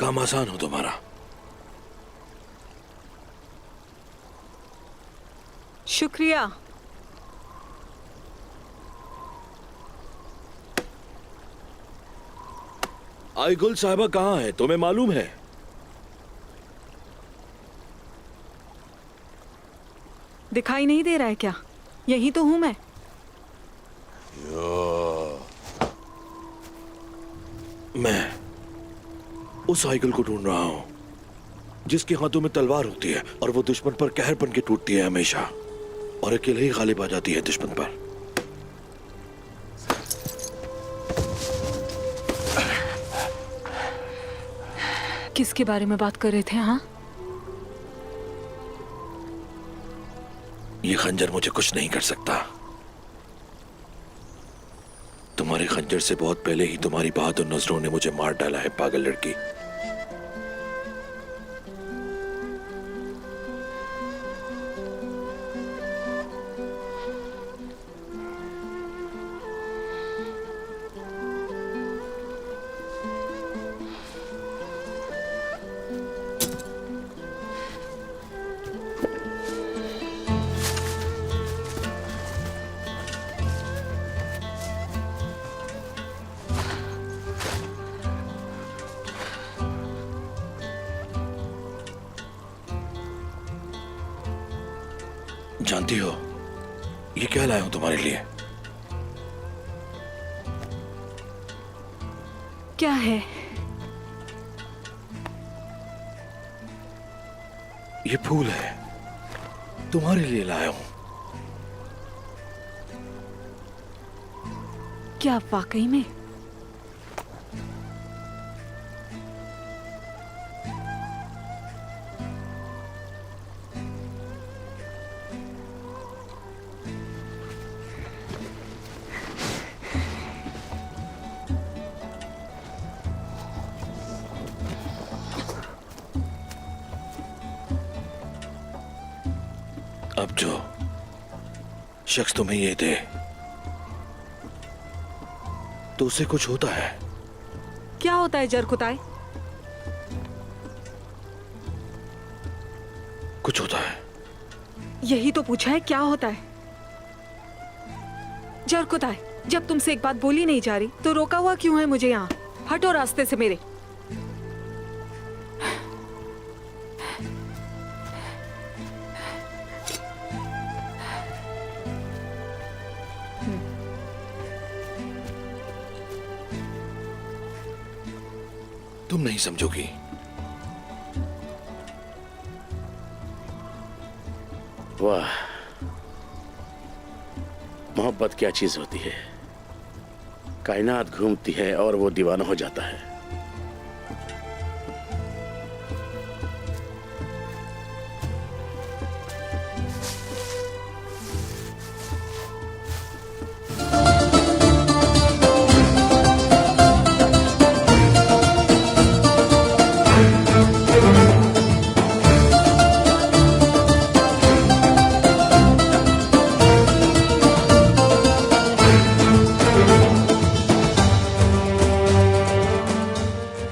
काम आसान हो तुम्हारा। शुक्रिया। आईगुल साहिबा कहाँ है, तुम्हें मालूम है? दिखाई नहीं दे रहा है क्या? यही तो हूं मैं। मैं उस आईगुल को ढूंढ रहा हूं जिसके हाथों में तलवार होती है और वो दुश्मन पर कहर बन के टूटती है हमेशा, और अकेले ही गालिब आ जाती है दुश्मन पर। किसके बारे में बात कर रहे थे? हाँ, ये खंजर मुझे कुछ नहीं कर सकता। तुम्हारे खंजर से बहुत पहले ही तुम्हारी बहादुर नजरों ने मुझे मार डाला है, पागल लड़की। जानती हो ये क्या लाया हूं तुम्हारे लिए? क्या है? ये फूल है, तुम्हारे लिए लाया हूं। क्या वाकई में? अब जो शख्स तुम्हें ये दे तो उसे कुछ होता है। क्या होता है जरकुताई? कुछ होता है। यही तो पूछा है, क्या होता है? जरकुताई, जब तुमसे एक बात बोली नहीं जा रही तो रोका हुआ क्यों है मुझे यहाँ? हटो रास्ते से मेरे। तुम नहीं समझोगी। वाह, मोहब्बत क्या चीज होती है। कायनात घूमती है और वो दीवाना हो जाता है।